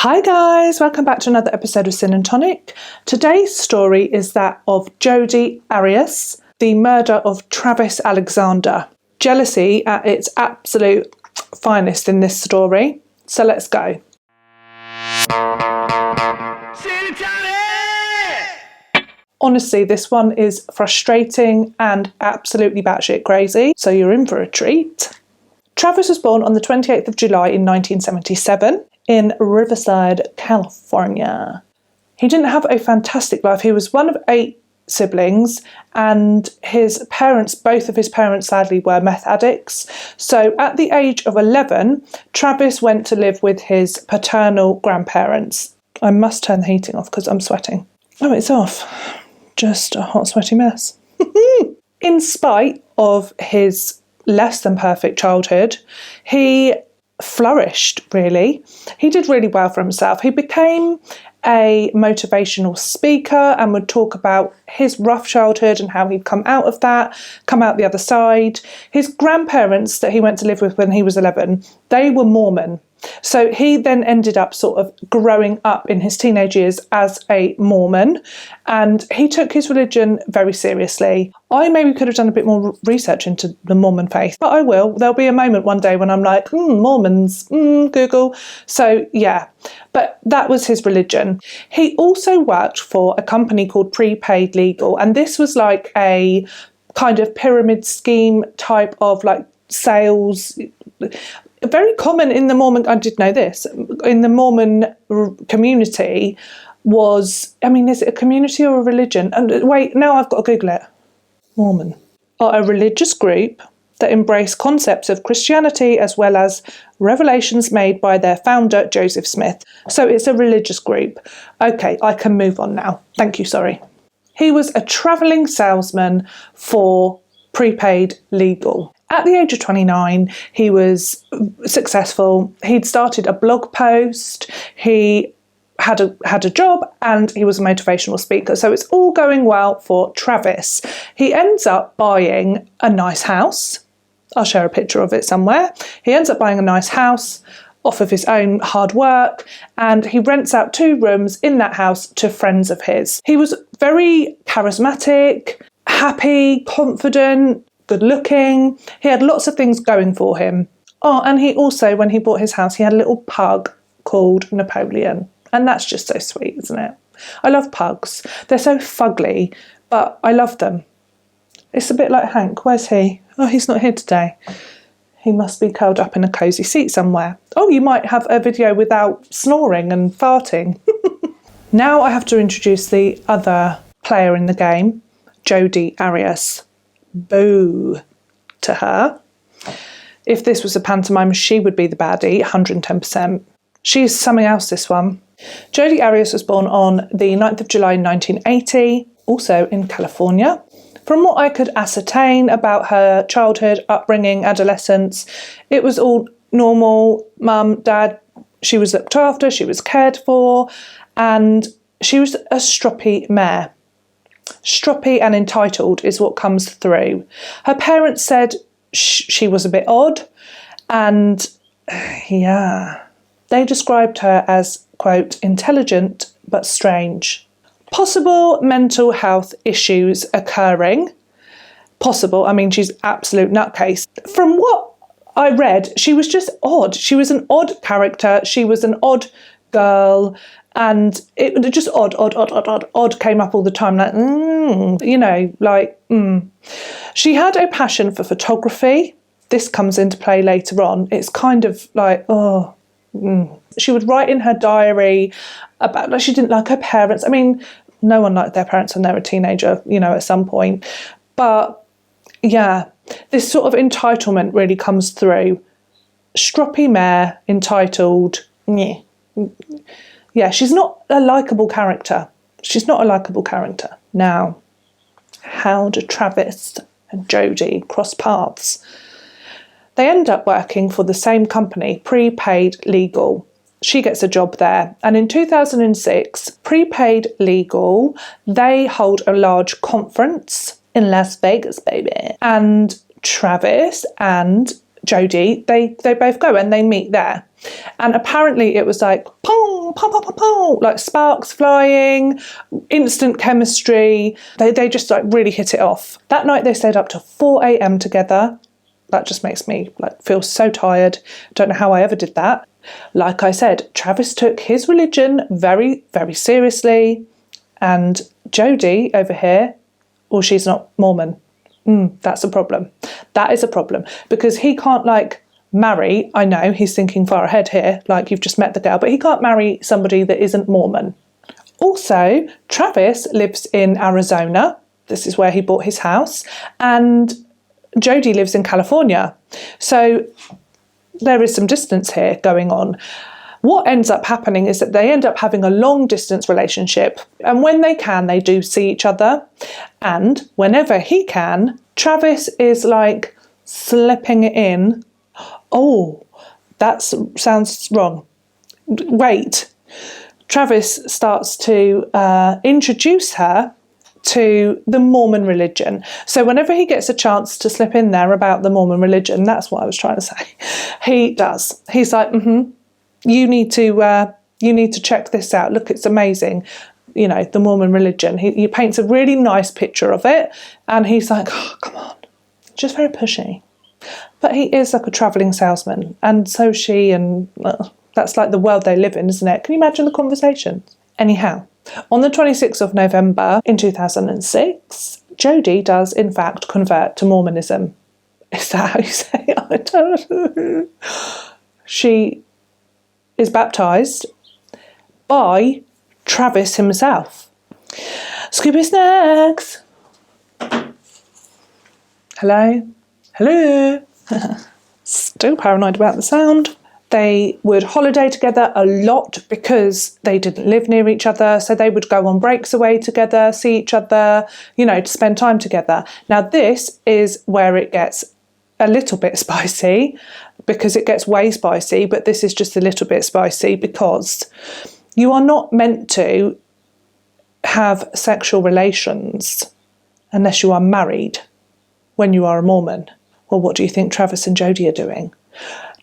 Hi guys, welcome back to another episode of Sin and Tonic. Today's story is that of Jodi Arias, the murder of Travis Alexander. Jealousy at its absolute finest in this story. So let's go. Honestly, this one is frustrating and absolutely batshit crazy, so you're in for a treat. Travis was born on the 28th of July in 1977 in Riverside, California. He didn't have a fantastic life. He was one of 8 siblings, and both of his parents sadly were meth addicts. So at the age of 11, Travis went to live with his paternal grandparents. I must turn the heating off because I'm sweating. Oh, it's off. Just a hot, sweaty mess. In spite of his less than perfect childhood, he flourished, really. He did really well for himself. He became a motivational speaker and would talk about his rough childhood and how he'd come out the other side. His grandparents that he went to live with when he was 11, they were Mormon. So he then ended up sort of growing up in his teenage years as a Mormon, and he took his religion very seriously. I maybe could have done a bit more research into the Mormon faith, but I will. There'll be a moment one day when I'm like, Mormons, Google. So yeah, but that was his religion. He also worked for a company called Prepaid Legal, and this was like a kind of pyramid scheme type of like sales. Very common in the Mormon, I did know this, in the Mormon community was, is it a community or a religion? And wait, now I've got to Google it. Mormon are a religious group that embrace concepts of Christianity as well as revelations made by their founder, Joseph Smith. So it's a religious group. Okay, I can move on now. Thank you, sorry. He was a travelling salesman for Prepaid Legal. At the age of 29, he was successful. He'd started a blog post, he had a job, and he was a motivational speaker. So it's all going well for Travis. He ends up buying a nice house. I'll share a picture of it somewhere. He ends up buying a nice house off of his own hard work, and he rents out 2 rooms in that house to friends of his. He was very charismatic, happy, confident, good looking. He had lots of things going for him. Oh, and he also, when he bought his house, he had a little pug called Napoleon. And that's just so sweet, isn't it? I love pugs. They're so fugly, but I love them. It's a bit like Hank. Where's he? Oh, he's not here today. He must be curled up in a cosy seat somewhere. Oh, you might have a video without snoring and farting. Now I have to introduce the other player in the game, Jodi Arias. Boo to her. If this was a pantomime, she would be the baddie, 110%. She is something else, this one. Jodi Arias was born on the 9th of July 1980, also in California. From what I could ascertain about her childhood, upbringing, adolescence, it was all normal. Mum, dad, she was looked after, she was cared for, and she was a stroppy mare. Stroppy and entitled is what comes through. Her parents said she was a bit odd, and they described her as, quote, intelligent but strange. Possible mental health issues occurring. Possible, she's absolute nutcase. From what I read, she was just odd. She was an odd character. She was an odd girl. And it just odd came up all the time, She had a passion for photography. This comes into play later on. It's kind of like, She would write in her diary about, she didn't like her parents. No one liked their parents when they were a teenager, at some point. But yeah, this sort of entitlement really comes through. Stroppy mare, entitled, Yeah, she's not a likeable character. Now, how do Travis and Jodi cross paths? They end up working for the same company, Prepaid Legal. She gets a job there. And in 2006, Prepaid Legal, they hold a large conference in Las Vegas, baby. And Travis and Jodi, they both go and they meet there. And apparently it was like, pong, pong, pong, pong, pong, like sparks flying, instant chemistry. They just like really hit it off. That night they stayed up till 4 a.m. together. That just makes me like feel so tired. Don't know how I ever did that. Like I said, Travis took his religion very, very seriously. And Jodi over here, well, she's not Mormon. That's a problem. That is a problem. Because he can't like marry, I know he's thinking far ahead here, like you've just met the girl, but he can't marry somebody that isn't Mormon. Also, Travis lives in Arizona. This is where he bought his house. And Jodi lives in California. So there is some distance here going on. What ends up happening is that they end up having a long distance relationship. And when they can, they do see each other. And whenever he can, Travis is like slipping it in. Oh, that sounds wrong. Wait. Travis starts to introduce her to the Mormon religion. So whenever he gets a chance to slip in there about the Mormon religion, that's what I was trying to say, he does. He's like, you need to check this out. Look, it's amazing. You know, the Mormon religion. He paints a really nice picture of it. And he's like, oh, come on. Just very pushy. But he is like a travelling salesman. And so she, and that's like the world they live in, isn't it? Can you imagine the conversations? Anyhow, on the 26th of November in 2006, Jodi does in fact convert to Mormonism. Is that how you say it? I don't know. She is baptised by Travis himself. Scooby Snacks. Hello? Hello? Still paranoid about the sound. They would holiday together a lot because they didn't live near each other. So they would go on breaks away together, see each other, you know, to spend time together. Now, this is where it gets a little bit spicy, because it gets way spicy, but this is just a little bit spicy because you are not meant to have sexual relations unless you are married when you are a Mormon. Well, what do you think Travis and Jodi are doing?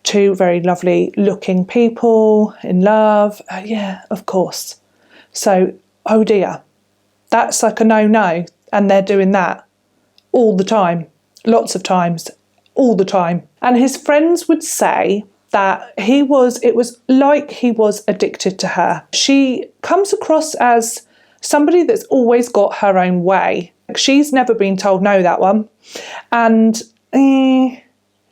Two very lovely looking people in love. Yeah, of course. So, oh dear, that's like a no-no. And they're doing that all the time, lots of times, all the time. And his friends would say that it was like he was addicted to her. She comes across as somebody that's always got her own way. She's never been told no, that one. And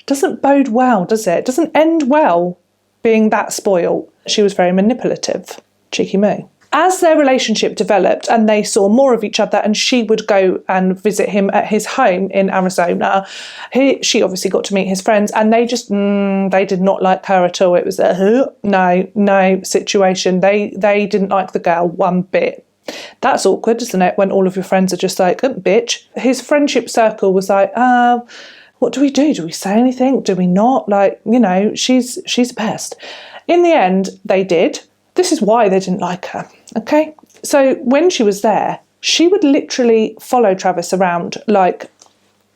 doesn't bode well, does it? Doesn't end well being that spoiled. She was very manipulative. Cheeky moo. As their relationship developed and they saw more of each other, and she would go and visit him at his home in Arizona, she obviously got to meet his friends, and they just, they did not like her at all. It was a no situation. They didn't like the girl one bit. That's awkward, isn't it, when all of your friends are just like, bitch. His friendship circle was like, what do we do? Do we say anything? Do we not? Like, you know, she's the best. In the end, they did. This is why they didn't like her, okay? So when she was there, she would literally follow Travis around like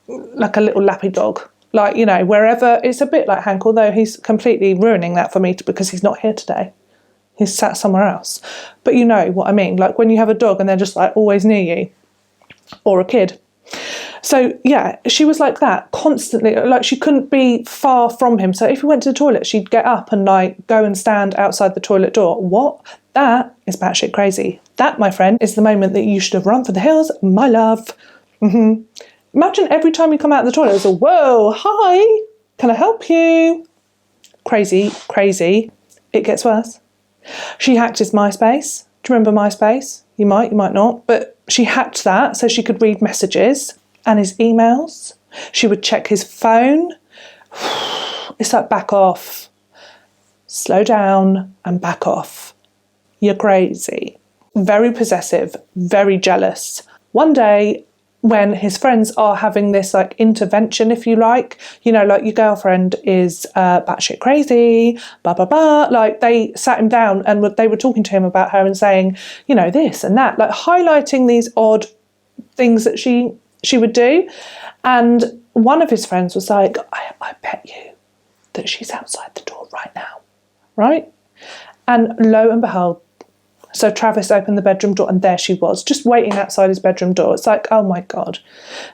a little lappy dog. Like, you know, wherever. It's a bit like Hank, although he's completely ruining that for me because he's not here today. He's sat somewhere else. But you know what I mean? Like when you have a dog and they're just like always near you. Or a kid. So yeah, she was like that constantly. Like she couldn't be far from him. So if he went to the toilet, she'd get up and like go and stand outside the toilet door. What? That is batshit crazy. That, my friend, is the moment that you should have run for the hills, my love. Imagine every time you come out of the toilet, it's a whoa, hi, can I help you? Crazy, crazy. It gets worse. She hacked his MySpace. Do you remember MySpace? You might not. But she hacked that so she could read messages and his emails. She would check his phone. It's like, back off. Slow down and back off. You're crazy. Very possessive, very jealous. One day, when his friends are having this like intervention, if you like, you know, like your girlfriend is batshit crazy, blah, blah, blah. Like they sat him down and they were talking to him about her and saying, you know, this and that, like highlighting these odd things that she would do. And one of his friends was like, I bet you that she's outside the door right now. right? And lo and behold, so Travis opened the bedroom door and there she was, just waiting outside his bedroom door. It's like, oh my God.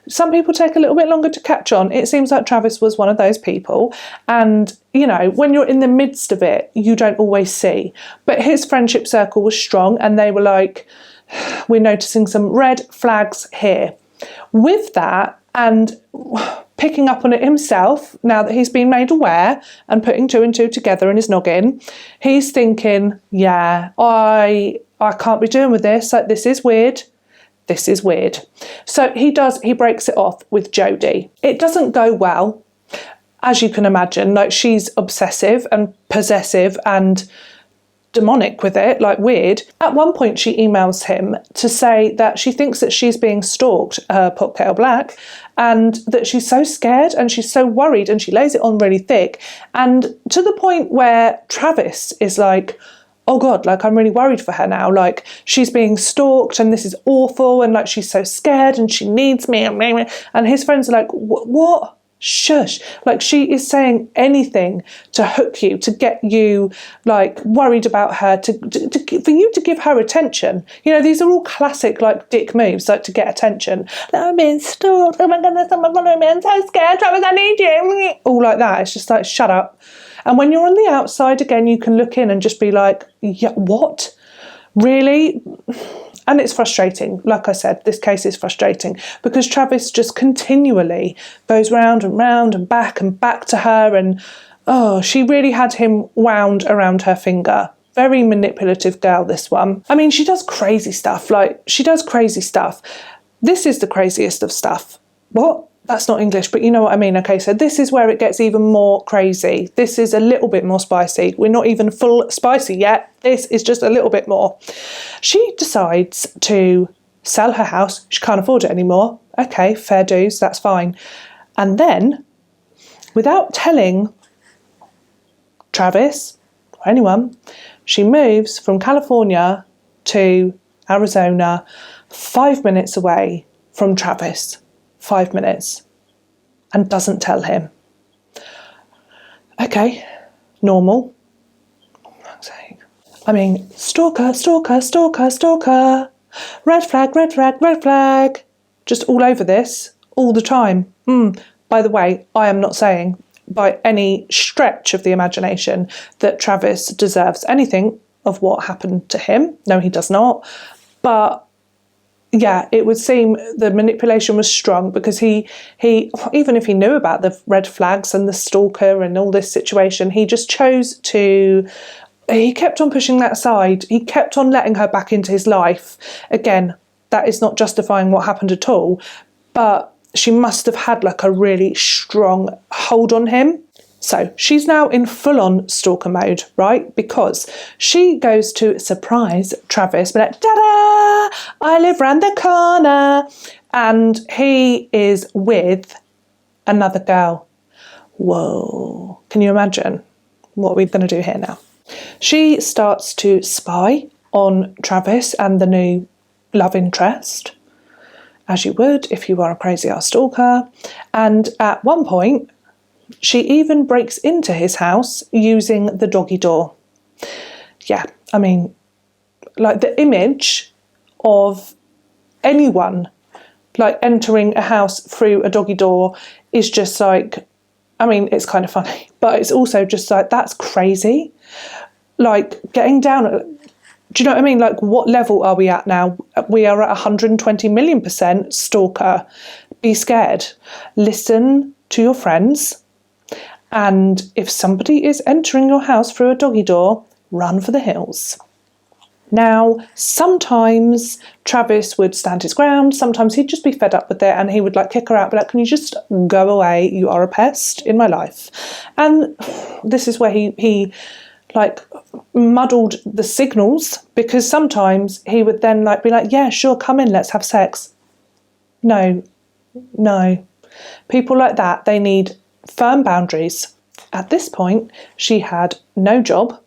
Some people take a little bit longer to catch on. It seems like Travis was one of those people. And, you know, when you're in the midst of it, you don't always see. But his friendship circle was strong and they were like, we're noticing some red flags here. With that, and picking up on it himself, now that he's been made aware and putting two and two together in his noggin, he's thinking, yeah, I can't be doing with this. Like, this is weird. This is weird. So he breaks it off with Jodi. It doesn't go well, as you can imagine. Like, she's obsessive and possessive and demonic with it, like weird. At one point she emails him to say that she thinks that she's being stalked, pot kettle black, and that she's so scared and she's so worried, and she lays it on really thick, and to the point where Travis is like, oh God, like I'm really worried for her now, like she's being stalked and this is awful, and like she's so scared and she needs me, and his friends are like, what? Shush. Like, she is saying anything to hook you, to get you like worried about her, for you to give her attention. You know, these are all classic like dick moves, like to get attention. Like, I'm being stalked, oh my goodness, someone following me, I'm so scared, Travis, I need you. All like that. It's just like, shut up. And when you're on the outside again, you can look in and just be like, yeah, what? Really? And it's frustrating. Like I said, this case is frustrating because Travis just continually goes round and round and back to her, and oh, she really had him wound around her finger. Very manipulative girl, this one. I mean, she does crazy stuff. Like, she does crazy stuff. This is the craziest of stuff. What? That's not English, but you know what I mean. Okay, so this is where it gets even more crazy. This is a little bit more spicy. We're not even full spicy yet. This is just a little bit more. She decides to sell her house. She can't afford it anymore. Okay, fair dues, that's fine. And then, without telling Travis or anyone, she moves from California to Arizona, 5 minutes away from Travis. 5 minutes, and doesn't tell him. Okay, normal. I mean, stalker, stalker, stalker, stalker. Red flag, red flag, red flag. Just all over this, all the time. By the way, I am not saying by any stretch of the imagination that Travis deserves anything of what happened to him. No, he does not. But yeah, it would seem the manipulation was strong because he even if he knew about the red flags and the stalker and all this situation, he just chose to, he kept on pushing that aside. He kept on letting her back into his life. Again, that is not justifying what happened at all, but she must have had like a really strong hold on him. So she's now in full-on stalker mode, right? Because she goes to surprise Travis, be like, ta-da! I live round the corner. And he is with another girl. Whoa. Can you imagine? What are we going to do here now? She starts to spy on Travis and the new love interest, as you would if you are a crazy-ass stalker. And at one point, she even breaks into his house using the doggy door. Yeah, I mean, like the image of anyone like entering a house through a doggy door is just like, I mean, it's kind of funny, but it's also just like, that's crazy. Like getting down, do you know what I mean? Like, what level are we at now? We are at 120 million% stalker. Be scared. Listen to your friends. And if somebody is entering your house through a doggy door, run for the hills. Now, sometimes Travis would stand his ground. Sometimes he'd just be fed up with it and he would like kick her out, be like, can you just go away? You are a pest in my life. And this is where he like muddled the signals, because sometimes he would then like be like, yeah, sure, come in, let's have sex. No. People like that, they need firm boundaries. At this point, she had no job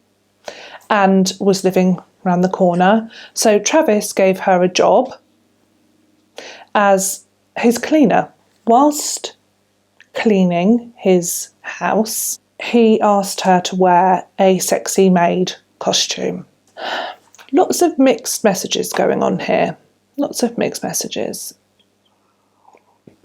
and was living around the corner. So Travis gave her a job as his cleaner. Whilst cleaning his house, he asked her to wear a sexy maid costume. Lots of mixed messages going on here. Lots of mixed messages.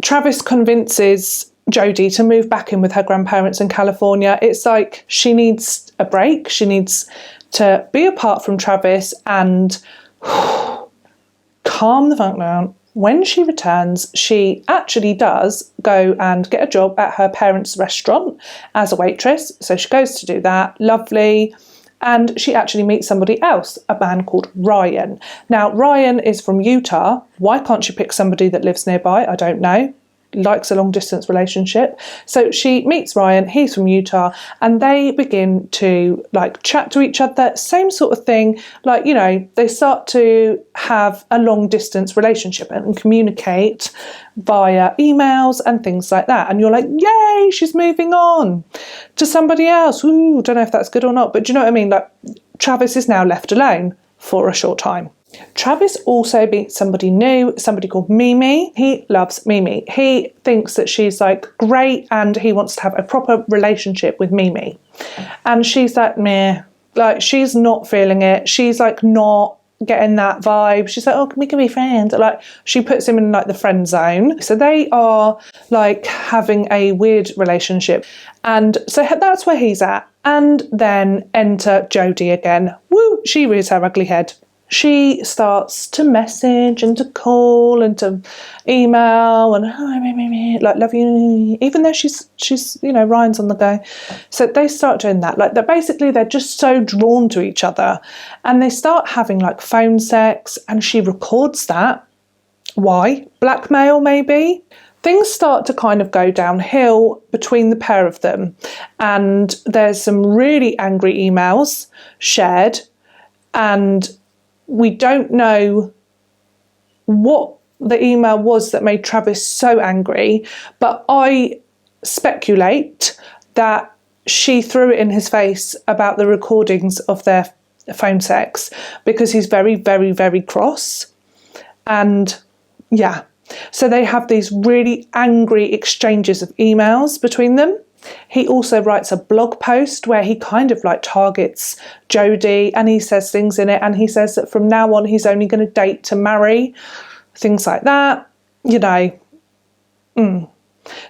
Travis convinces Jodi to move back in with her grandparents in California. It's like she needs a break. She needs to be apart from Travis and calm the funk down. When she returns, she actually does go and get a job at her parents' restaurant as a waitress. So she goes to do that. Lovely. And she actually meets somebody else, a man called Ryan. Now, Ryan is from Utah. Why can't she pick somebody that lives nearby? I don't know. Likes a long distance relationship. So she meets Ryan, he's from Utah, and they begin to like chat to each other, same sort of thing. Like, you know, they start to have a long distance relationship and communicate via emails and things like that. And you're like, yay, she's moving on to somebody else. Ooh, don't know if that's good or not, but do you know what I mean? Like, Travis is now left alone for a short time. Travis also meets somebody new, somebody called Mimi. He loves Mimi. He thinks that she's like great and he wants to have a proper relationship with Mimi. And she's like, meh, like she's not feeling it. She's like not getting that vibe. She's like, oh, we can be friends. Like she puts him in like the friend zone. So they are like having a weird relationship. And so that's where he's at. And then enter Jodi again. Woo, she rears her ugly head. She starts to message and to call and to email and like love you, even though she's you know, Ryan's on the go. So they start doing that. Like they're just so drawn to each other, and they start having like phone sex, and she records that. Why? Blackmail maybe? Things start to kind of go downhill between the pair of them, and there's some really angry emails shared, and we don't know what the email was that made Travis so angry, but I speculate that she threw it in his face about the recordings of their phone sex because he's very, very, very cross. And yeah, so they have these really angry exchanges of emails between them. He also writes a blog post where he kind of like targets Jodi, and he says things in it, and he says that from now on he's only going to date to marry, things like that, you know.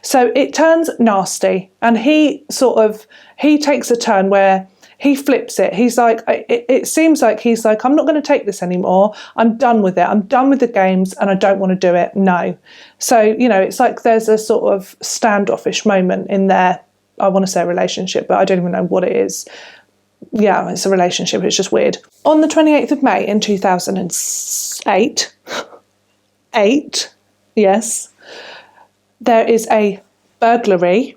So it turns nasty, and he takes a turn where he flips it. He's like, it seems like he's like, I'm not going to take this anymore. I'm done with it. I'm done with the games and I don't want to do it. No. So, you know, it's like there's a sort of standoffish moment in there. I want to say relationship, but I don't even know what it is. Yeah, it's a relationship. It's just weird. On the 28th of May in 2008, yes, there is a burglary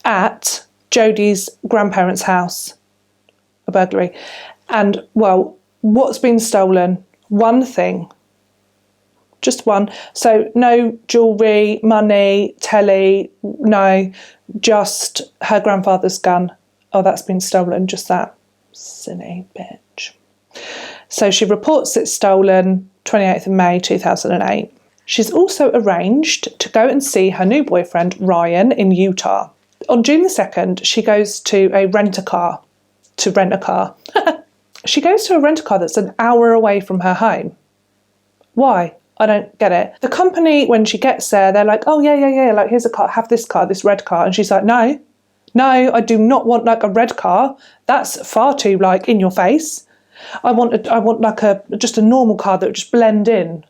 at Jodi's grandparents' house. A burglary. And, well, what's been stolen? One thing. Just one. So no jewellery, money, telly, no. Just her grandfather's gun. Oh, that's been stolen. Just that. Silly bitch. So she reports it's stolen 28th of May 2008. She's also arranged to go and see her new boyfriend, Ryan, in Utah. On June the 2nd, she goes to a rent-a-car. To rent a car. She goes to a rent-a-car that's an hour away from her home. Why? I don't get it. The company, when she gets there, they're like, oh, yeah, like, here's a car, have this car, this red car. And she's like, no, I do not want, like, a red car. That's far too, like, in your face. I want like, just a normal car that would just blend in.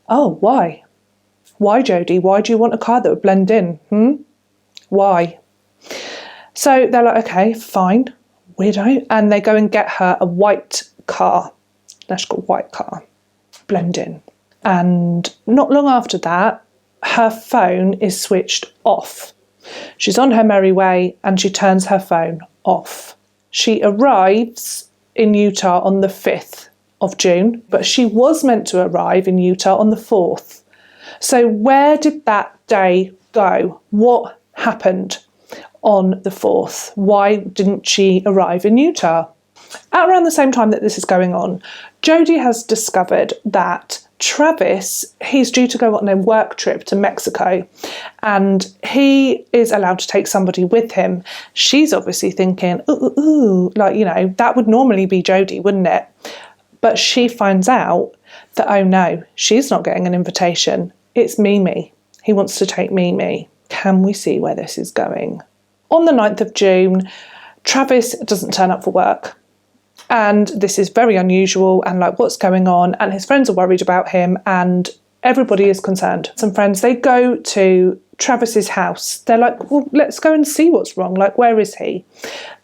Oh, why? Why, Jodi? Why do you want a car that would blend in? Why? So they're like, okay, fine. Weirdo. And they go and get her a white car. Let's go white car. Blend in. And not long after that, her phone is switched off. She's on her merry way and she turns her phone off. She arrives in Utah on the 5th of June, but she was meant to arrive in Utah on the 4th. So where did that day go? What happened on the 4th? Why didn't she arrive in Utah? At around the same time that this is going on, Jodi has discovered that Travis, he's due to go on a work trip to Mexico, and he is allowed to take somebody with him. She's obviously thinking, ooh, like, you know, that would normally be Jodi, wouldn't it? But she finds out that, oh no, she's not getting an invitation. It's Mimi. He wants to take Mimi. Can we see where this is going? On the 9th of June, Travis doesn't turn up for work. And this is very unusual, and like, what's going on? And his friends are worried about him, and everybody is concerned. Some friends, they go to Travis's house. They're like, well, let's go and see what's wrong. Like, where is he?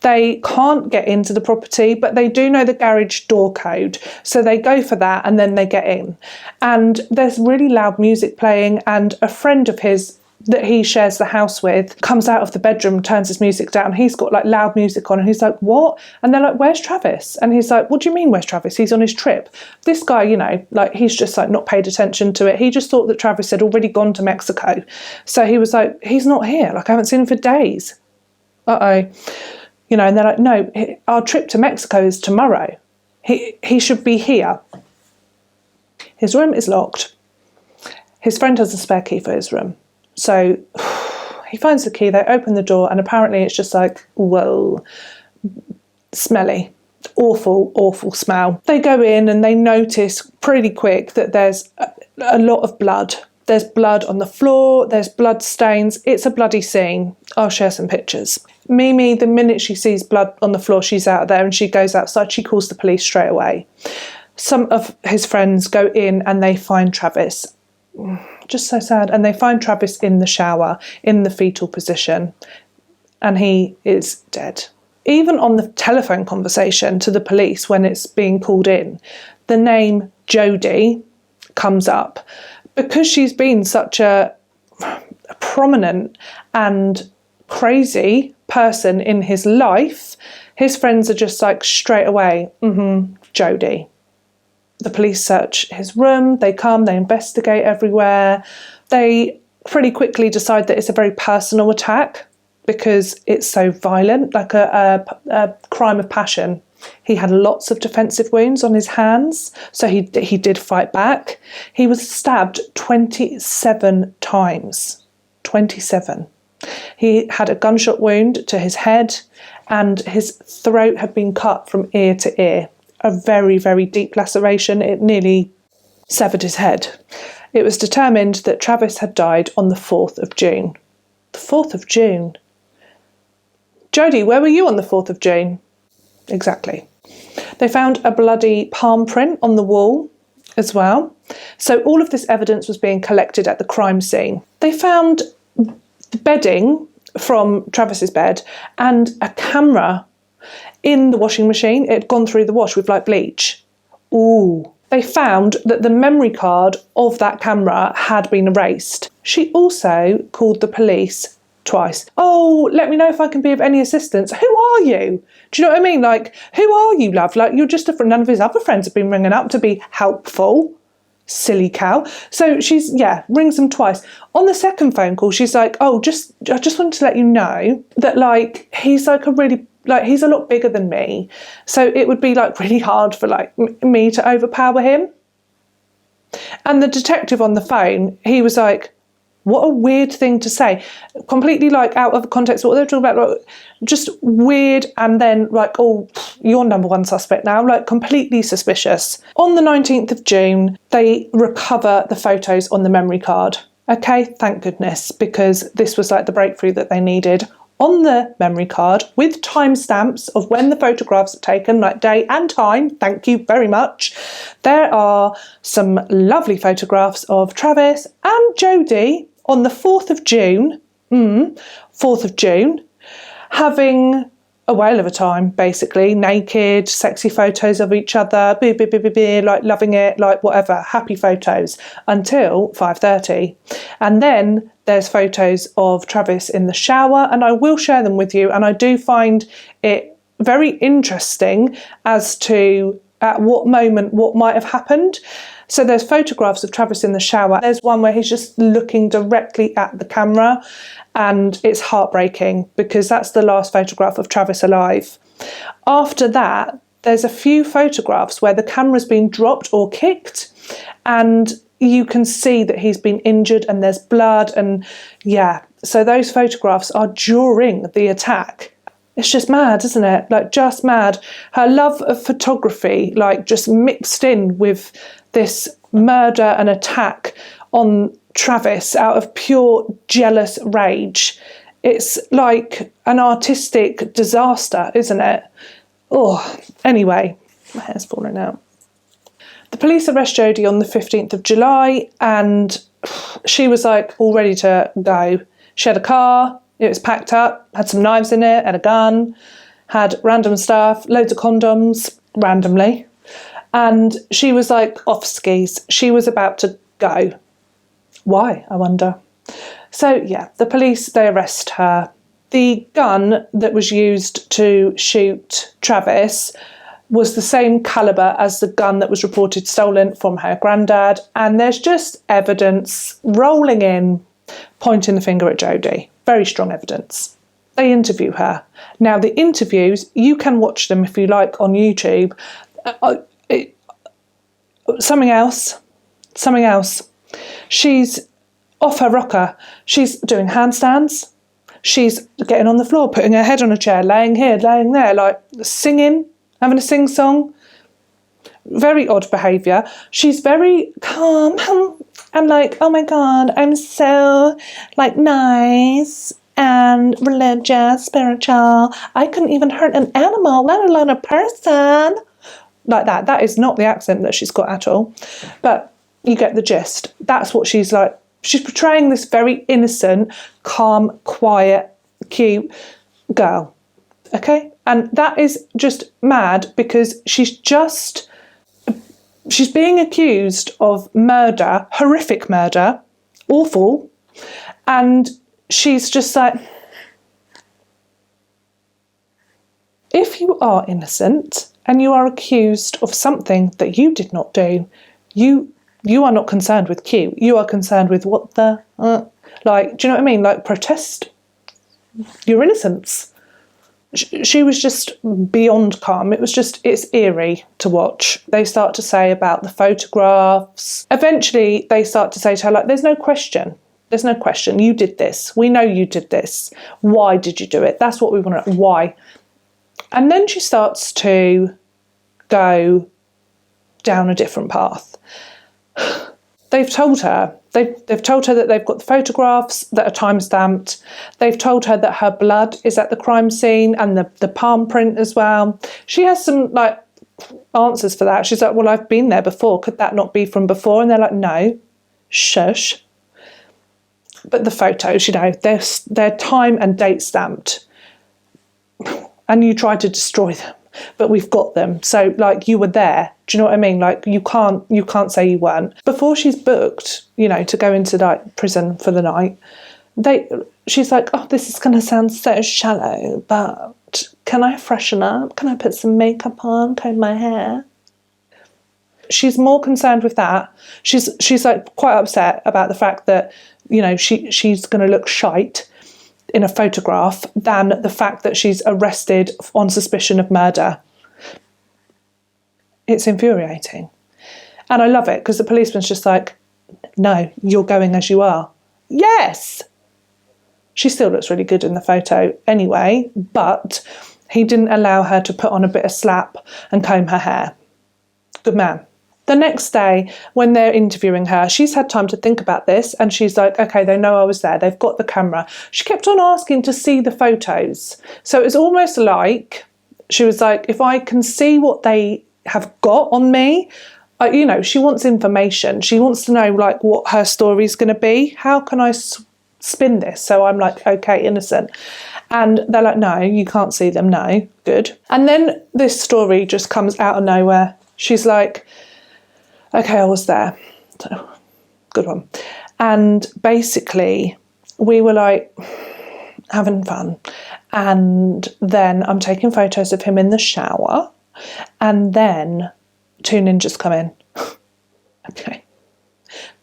They can't get into the property, but they do know the garage door code. So they go for that, and then they get in. And there's really loud music playing, and a friend of his that he shares the house with comes out of the bedroom, turns his music down. He's got like loud music on, and he's like, what? And they're like, where's Travis? And he's like, what do you mean, where's Travis? He's on his trip. This guy, you know, like, he's just like not paid attention to it. He just thought that Travis had already gone to Mexico. So he was like, he's not here. Like, I haven't seen him for days. You know, and they're like, no, our trip to Mexico is tomorrow. He should be here. His room is locked. His friend has a spare key for his room. So he finds the key, they open the door, and apparently it's just like, whoa, smelly, awful, awful smell. They go in and they notice pretty quick that there's a lot of blood. There's blood on the floor, there's blood stains. It's a bloody scene. I'll share some pictures. Mimi, the minute she sees blood on the floor, she's out there and she goes outside. She calls the police straight away. Some of his friends go in and they find Travis. Just so sad. And they find Travis in the shower, in the fetal position, and he is dead. Even on the telephone conversation to the police when it's being called in, the name Jodi comes up because she's been such a prominent and crazy person in his life. His friends are just like straight away, Jodi. The police search his room, they come, they investigate everywhere. They pretty quickly decide that it's a very personal attack because it's so violent, like a crime of passion. He had lots of defensive wounds on his hands, so he did fight back. He was stabbed 27 times. 27. He had a gunshot wound to his head, and his throat had been cut from ear to ear. A very, very deep laceration. It nearly severed his head. It was determined that Travis had died on the 4th of June. The 4th of June? Jodi, where were you on the 4th of June? Exactly. They found a bloody palm print on the wall as well. So all of this evidence was being collected at the crime scene. They found the bedding from Travis's bed and a camera in the washing machine. It had gone through the wash with like bleach. Ooh. They found that the memory card of that camera had been erased. She also called the police twice. Oh, let me know if I can be of any assistance. Who are you? Do you know what I mean? Like, who are you, love? Like, you're just a friend. None of his other friends have been ringing up to be helpful. Silly cow. So she's, rings them twice. On the second phone call, she's like, oh, I just wanted to let you know that, like, he's like he's a lot bigger than me. So it would be like really hard for like me to overpower him. And the detective on the phone, he was like, what a weird thing to say. Completely like out of context of what they're talking about. Like, just weird. And then like, oh, you're number one suspect now. Like completely suspicious. On the 19th of June, they recover the photos on the memory card. Okay, thank goodness, because this was like the breakthrough that they needed. On the memory card, with timestamps of when the photographs are taken, like day and time, thank you very much, there are some lovely photographs of Travis and Jodi on the 4th of June, 4th of June, having a whale of a time, basically, naked, sexy photos of each other, like loving it, like whatever, happy photos, until 5:30. And then there's photos of Travis in the shower, and I will share them with you, and I do find it very interesting as to at what moment what might have happened. So there's photographs of Travis in the shower. There's one where he's just looking directly at the camera, and it's heartbreaking because that's the last photograph of Travis alive. After that, there's a few photographs where the camera's been dropped or kicked, and you can see that he's been injured and there's blood, and yeah, so those photographs are during the attack. It's just mad, isn't it? Like, just mad. Her love of photography, like, just mixed in with this murder and attack on Travis out of pure jealous rage. It's like an artistic disaster, isn't it? Oh, anyway, my hair's falling out. The police arrest Jodi on the 15th of July, and she was like all ready to go. She had a car, it was packed up, had some knives in it, had a gun, had random stuff, loads of condoms, randomly. And she was like off skis. She was about to go. Why, I wonder? So yeah, the police, they arrest her. The gun that was used to shoot Travis was the same calibre as the gun that was reported stolen from her granddad. And there's just evidence rolling in, pointing the finger at Jodi. Very strong evidence. They interview her. Now, the interviews, you can watch them if you like on YouTube. Something else. She's off her rocker. She's doing handstands. She's getting on the floor, putting her head on a chair, laying here, laying there, like singing, having a sing-song. Very odd behaviour. She's very calm and like, oh my God, I'm so like nice and religious, spiritual. I couldn't even hurt an animal, let alone a person. Like that. That is not the accent that she's got at all. But you get the gist. That's what she's like. She's portraying this very innocent, calm, quiet, cute girl. Okay? And that is just mad because she's being accused of murder, horrific murder, awful. And she's just like, if you are innocent and you are accused of something that you did not do, you are not concerned with Q. You are concerned with what the... like, do you know what I mean? Like, protest your innocence. She was just beyond calm. It's eerie to watch. They start to say about the photographs. Eventually, they start to say to her, like, there's no question. There's no question. You did this. We know you did this. Why did you do it? That's what we want to know. Why? And then she starts to go down a different path. They've told her that they've got the photographs that are time-stamped. They've told her that her blood is at the crime scene and the palm print as well. She has some like answers for that. She's like, well, I've been there before. Could that not be from before? And they're like, no, shush. But the photos, you know, they're time and date stamped. And you tried to destroy them, but we've got them. So like, you were there. Do you know what I mean? Like, you can't say you weren't. Before she's booked, you know, to go into like prison for the night, she's like, oh, this is going to sound so shallow, but can I freshen up? Can I put some makeup on, comb my hair? She's more concerned with that. She's like quite upset about the fact that, you know, she's going to look shite in a photograph than the fact that she's arrested on suspicion of murder. It's infuriating. And I love it because the policeman's just like, no, you're going as you are. Yes! She still looks really good in the photo anyway, but he didn't allow her to put on a bit of slap and comb her hair. Good man. The next day, when they're interviewing her, she's had time to think about this and she's like, okay, they know I was there. They've got the camera. She kept on asking to see the photos. So it's almost like she was like, if I can see what they have got on me, you know, she wants information. She wants to know like what her story is going to be. How can I spin this? So I'm like, okay, innocent. And they're like, no, you can't see them. No, good. And then this story just comes out of nowhere. She's like, okay, I was there. So, good one. And basically, we were like having fun. And then I'm taking photos of him in the shower. And then 2 ninjas come in. Okay.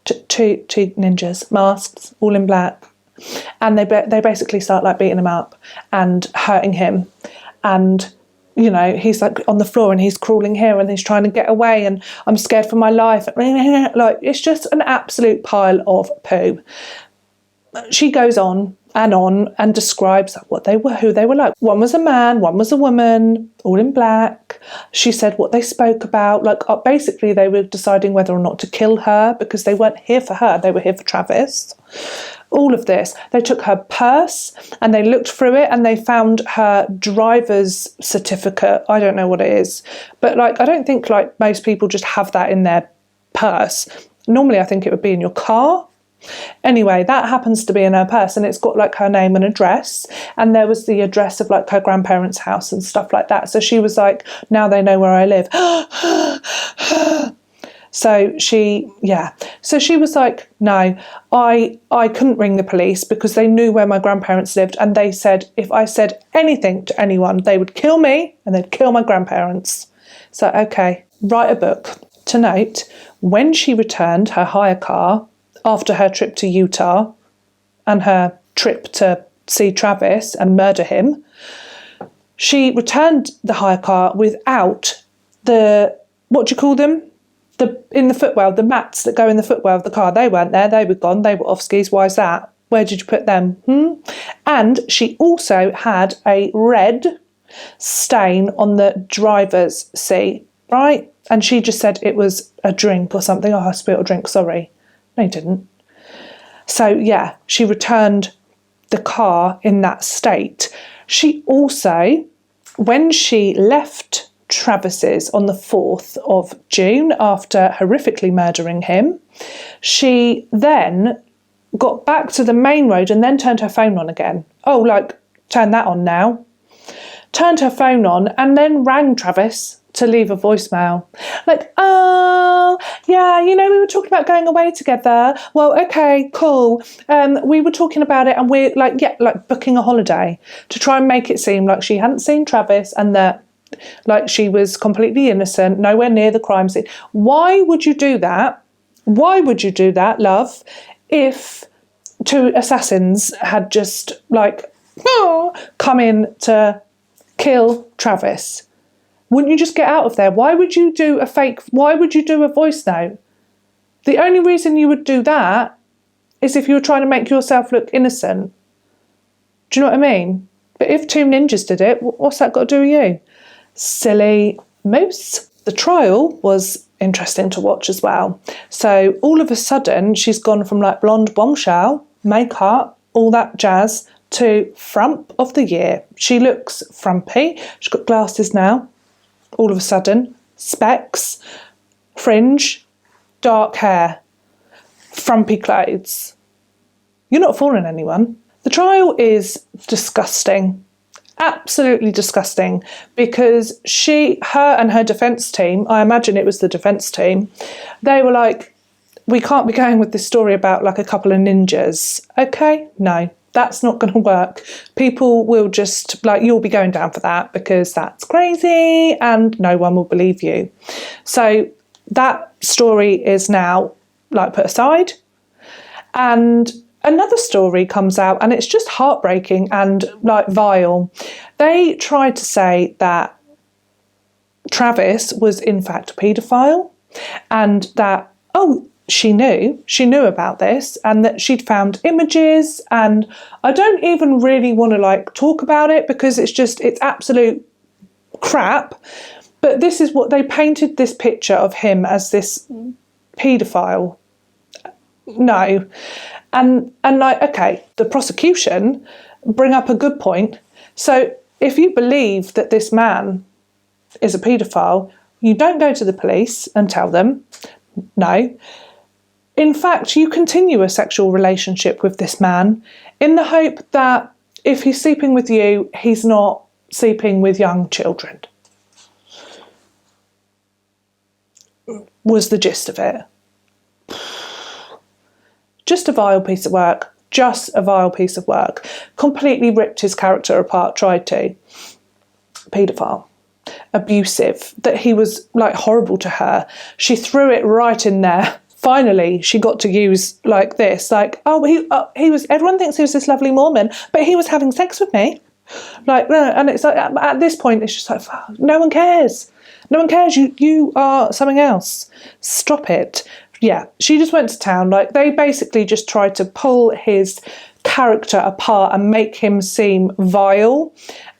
Two ninjas, masks, all in black. And they basically start like beating him up and hurting him. And you know, he's like on the floor and he's crawling here and he's trying to get away and I'm scared for my life. Like, it's just an absolute pile of poo. She goes on and describes what they were, who they were like. One was a man, one was a woman, all in black. She said what they spoke about. Like, basically they were deciding whether or not to kill her because they weren't here for her, they were here for Travis. All of this. They took her purse and they looked through it and they found her driver's certificate. I don't know what it is, but like, I don't think like most people just have that in their purse. Normally I think it would be in your car. Anyway, that happens to be in her purse and it's got like her name and address, and there was the address of like her grandparents' house and stuff like that. So she was like, now they know where I live. So she was like, no, I couldn't ring the police because they knew where my grandparents lived, and they said if I said anything to anyone, they would kill me and they'd kill my grandparents. So, okay, write a book. To note, when she returned her hire car after her trip to Utah and her trip to see Travis and murder him, she returned the hire car without the, what do you call them? In the footwell, the mats that go in the footwell of the car. They weren't there, they were gone, they were off skis. Why is that? Where did you put them? And she also had a red stain on the driver's seat, right? And she just said it was a drink or something. Oh, I spilled a drink, sorry. No, you didn't. So, yeah, she returned the car in that state. She also, when she left Travis's on the 4th of June after horrifically murdering him, she then got back to the main road and then turned her phone on again. Oh, like, turn that on now. Turned her phone on and then rang Travis to leave a voicemail. Like, oh, yeah, you know, we were talking about going away together. Well, okay, cool. We were talking about it and we're like, yeah, like booking a holiday to try and make it seem like she hadn't seen Travis and that like she was completely innocent, nowhere near the crime scene. Why would you do that? Why would you do that, love, if two assassins had just like come in to kill Travis? Wouldn't you just get out of there? Why would you do a voice note? The only reason you would do that is if you were trying to make yourself look innocent. Do you know what I mean? But if two ninjas did it, what's that got to do with you? Silly moose. The trial was interesting to watch as well. So all of a sudden, she's gone from like blonde bombshell, makeup, all that jazz, to frump of the year. She looks frumpy. She's got glasses now. All of a sudden, specs, fringe, dark hair, frumpy clothes. You're not fooling anyone. The trial is disgusting, absolutely disgusting, because her and her defence team, I imagine it was the defence team, they were like, we can't be going with this story about like a couple of ninjas. Okay, no. That's not going to work. People will just, like, you'll be going down for that because that's crazy and no one will believe you. So that story is now, like, put aside. And another story comes out and it's just heartbreaking and, like, vile. They tried to say that Travis was, in fact, a paedophile and that, she knew about this and that she'd found images, and I don't even really want to like talk about it because it's absolute crap, but this is what they painted, this picture of him as this paedophile. No. And like, okay, the prosecution bring up a good point. So if you believe that this man is a paedophile, you don't go to the police and tell them. No. In fact, you continue a sexual relationship with this man in the hope that if he's sleeping with you, he's not sleeping with young children. Was the gist of it. Just a vile piece of work. Just a vile piece of work. Completely ripped his character apart, tried to. Paedophile. Abusive. That he was, like, horrible to her. She threw it right in there. Finally, she got to use like this, like, he was, everyone thinks he was this lovely Mormon, but he was having sex with me. Like, no, and it's like, at this point, it's just like, fuck, no one cares. No one cares. You are something else. Stop it. Yeah, she just went to town. Like, they basically just tried to pull his character apart and make him seem vile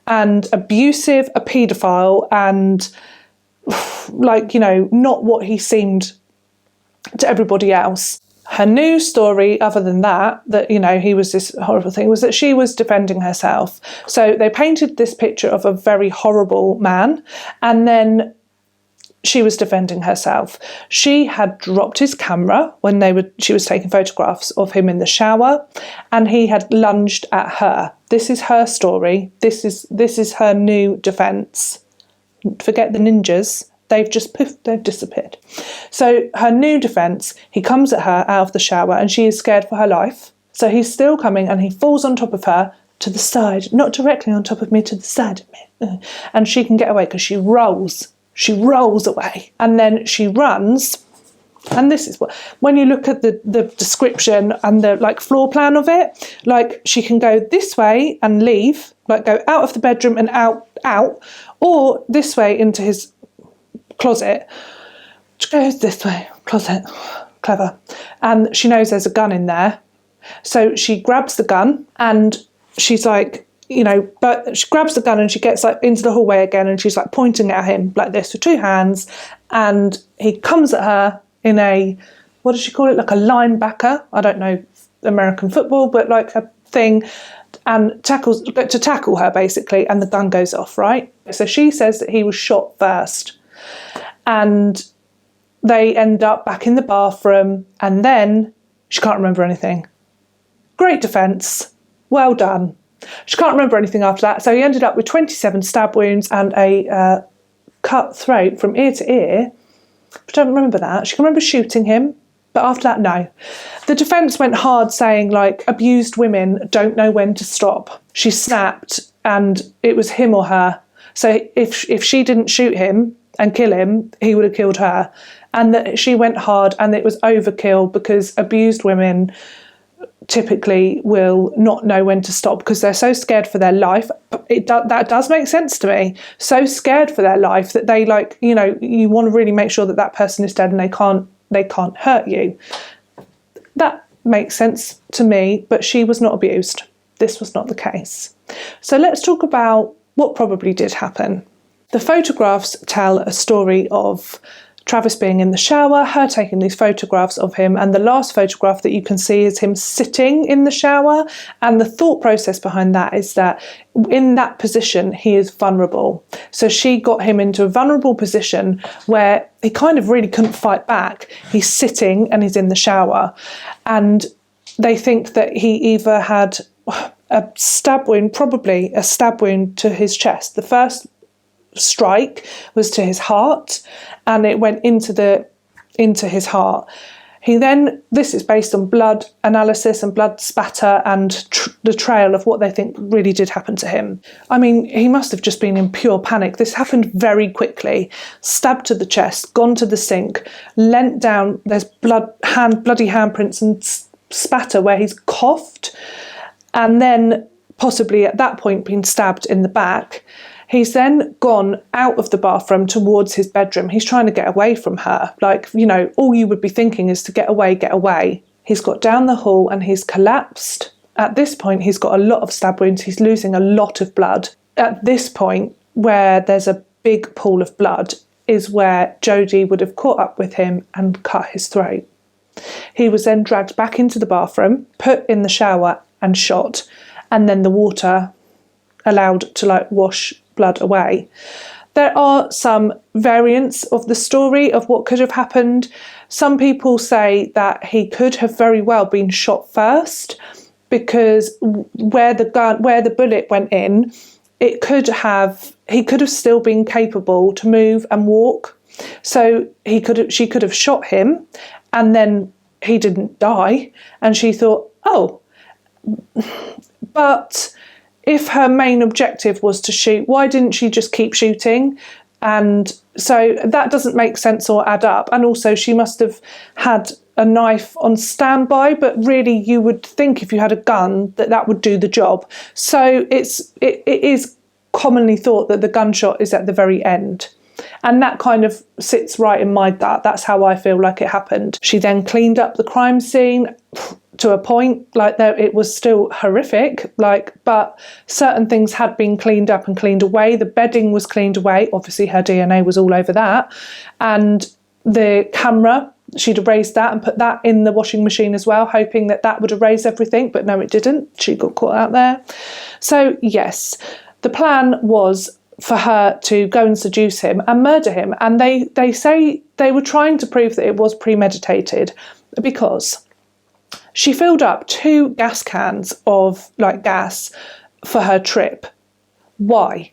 and abusive, a paedophile, and like, you know, not what he seemed to everybody else. Her new story, other than that, you know, he was this horrible thing, was that she was defending herself. So they painted this picture of a very horrible man, and then she was defending herself. She had dropped his camera when she was taking photographs of him in the shower, and he had lunged at her. This is her story. This is her new defence. Forget the ninjas. They've just they've disappeared. So her new defence, he comes at her out of the shower and she is scared for her life. So he's still coming and he falls on top of her to the side, not directly on top of me, to the side of me. And she can get away because she rolls away. And then she runs. And this is what, when you look at the description and the like floor plan of it, like she can go this way and leave, like go out of the bedroom and out, or this way into his closet. She goes this way, closet, clever. And she knows there's a gun in there. So she grabs the gun and she's like, you know, but she grabs the gun and she gets like into the hallway again and she's like pointing at him like this with two hands, and he comes at her in a, what does she call it? Like a linebacker. I don't know American football, but like a thing, and to tackle her basically, and the gun goes off, right? So she says that he was shot first, and they end up back in the bathroom, and then she can't remember anything. Great defence. Well done. She can't remember anything after that. So he ended up with 27 stab wounds and a cut throat from ear to ear. I don't remember that. She can remember shooting him, but after that, no. The defence went hard saying, like, abused women don't know when to stop. She snapped and it was him or her. So if she didn't shoot him and kill him, he would have killed her. And that she went hard and it was overkill because abused women typically will not know when to stop because they're so scared for their life. That does make sense to me. So scared for their life that they, like, you know, you want to really make sure that that person is dead and they can't hurt you. That makes sense to me, but she was not abused. This was not the case. So let's talk about what probably did happen. The photographs tell a story of Travis being in the shower, her taking these photographs of him, and the last photograph that you can see is him sitting in the shower. And the thought process behind that is that in that position, he is vulnerable. So she got him into a vulnerable position where he kind of really couldn't fight back. He's sitting and he's in the shower. And they think that he either had a stab wound, probably a stab wound to his chest. The first strike was to his heart and it went into his heart. He then, this is based on blood analysis and blood spatter and the trail of what they think really did happen to him. I mean, he must have just been in pure panic. This happened very quickly. Stabbed to the chest, gone to the sink, leant down, there's bloody handprints and spatter where he's coughed, and then possibly at that point been stabbed in the back. He's then gone out of the bathroom towards his bedroom. He's trying to get away from her. Like, you know, all you would be thinking is to get away, get away. He's got down the hall and he's collapsed. At this point, he's got a lot of stab wounds. He's losing a lot of blood. At this point, where there's a big pool of blood, is where Jodi would have caught up with him and cut his throat. He was then dragged back into the bathroom, put in the shower and shot. And then the water allowed to like wash blood away. There are some variants of the story of what could have happened. Some people say that he could have very well been shot first because where the bullet went in, he could have still been capable to move and walk. So she could have shot him and then he didn't die and she thought, oh, but if her main objective was to shoot, why didn't she just keep shooting and So that doesn't make sense or add up. And also she must have had a knife on standby, but really you would think if you had a gun that would do the job. So it is commonly thought that the gunshot is at the very end. And that kind of sits right in my gut. That's how I feel like it happened. She then cleaned up the crime scene to a point, like though it was still horrific, but certain things had been cleaned up and cleaned away. The bedding was cleaned away. Obviously her DNA was all over that. And the camera, she'd erased that and put that in the washing machine as well, hoping that would erase everything, but no, it didn't. She got caught out there. So yes, the plan was for her to go and seduce him and murder him. And they say they were trying to prove that it was premeditated because she filled up 2 gas cans of gas for her trip. Why?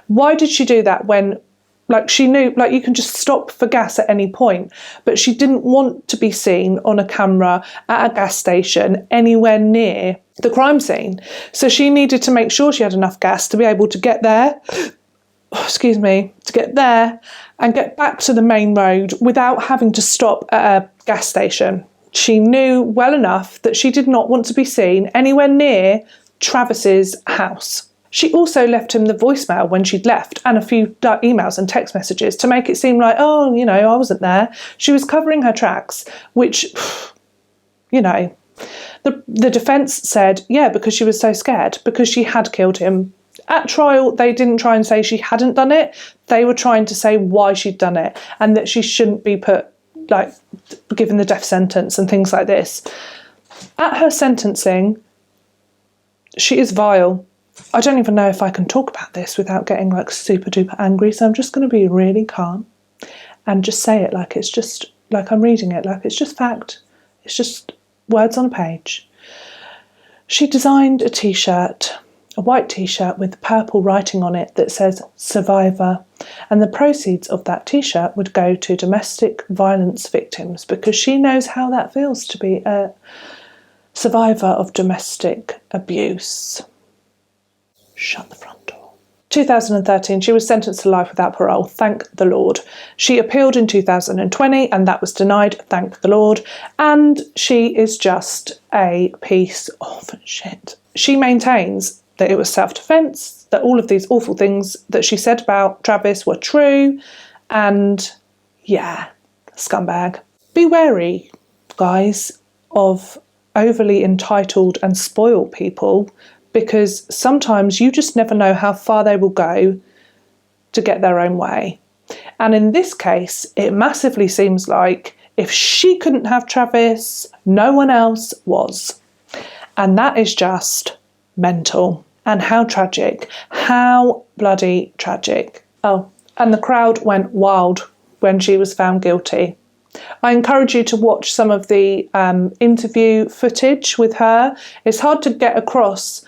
Why did she do that when she knew you can just stop for gas at any point, but she didn't want to be seen on a camera at a gas station anywhere near the crime scene. So she needed to make sure she had enough gas to be able to get there, to get there and get back to the main road without having to stop at a gas station. She knew well enough that she did not want to be seen anywhere near Travis's house. She also left him the voicemail when she'd left and a few emails and text messages to make it seem like, I wasn't there. She was covering her tracks, which, the defence said, because she was so scared, because she had killed him. At trial, they didn't try and say she hadn't done it. They were trying to say why she'd done it and that she shouldn't be given the death sentence and things like this. At her sentencing, she is vile. I don't even know if I can talk about this without getting super duper angry, so I'm just going to be really calm and just say it like it's just I'm reading it, like it's just fact. It's just words on a page. She designed a t-shirt, a white t-shirt with purple writing on it that says survivor, and the proceeds of that t-shirt would go to domestic violence victims because she knows how that feels to be a survivor of domestic abuse. Shut the front door. 2013, she was sentenced to life without parole, thank the Lord. She appealed in 2020 and that was denied, thank the Lord. And she is just a piece of shit. She maintains that it was self-defence, that all of these awful things that she said about Travis were true, and scumbag. Be wary, guys, of overly entitled and spoiled people, because sometimes you just never know how far they will go to get their own way. And in this case, it massively seems like if she couldn't have Travis, no one else was. And that is just mental. And how tragic. How bloody tragic. Oh, and the crowd went wild when she was found guilty. I encourage you to watch some of the interview footage with her. It's hard to get across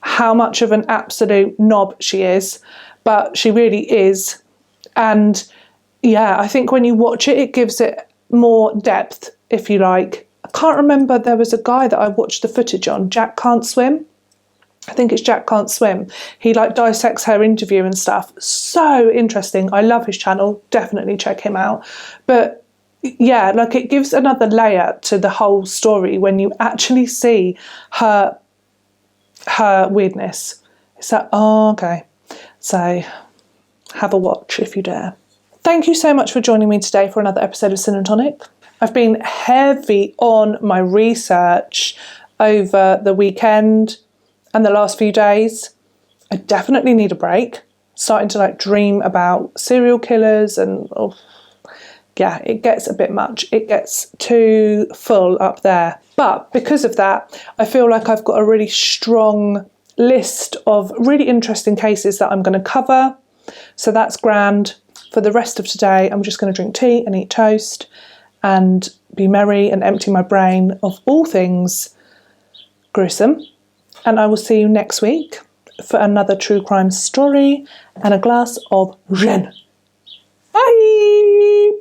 how much of an absolute knob she is, but she really is. And I think when you watch it, it gives it more depth, if you like. I can't remember, there was a guy that I watched the footage on, Jack Can't Swim. I think it's Jack Can't Swim. He dissects her interview and stuff. So interesting. I love his channel. Definitely check him out. But it gives another layer to the whole story when you actually see her weirdness. It's like, okay. So have a watch if you dare. Thank you so much for joining me today for another episode of Sin and Tonic. I've been heavy on my research over the weekend and the last few days. I definitely need a break. Starting to dream about serial killers and it gets a bit much. It gets too full up there. But because of that, I feel like I've got a really strong list of really interesting cases that I'm going to cover. So that's grand. For the rest of today, I'm just going to drink tea and eat toast and be merry and empty my brain of all things gruesome. And I will see you next week for another true crime story and a glass of gin. Bye!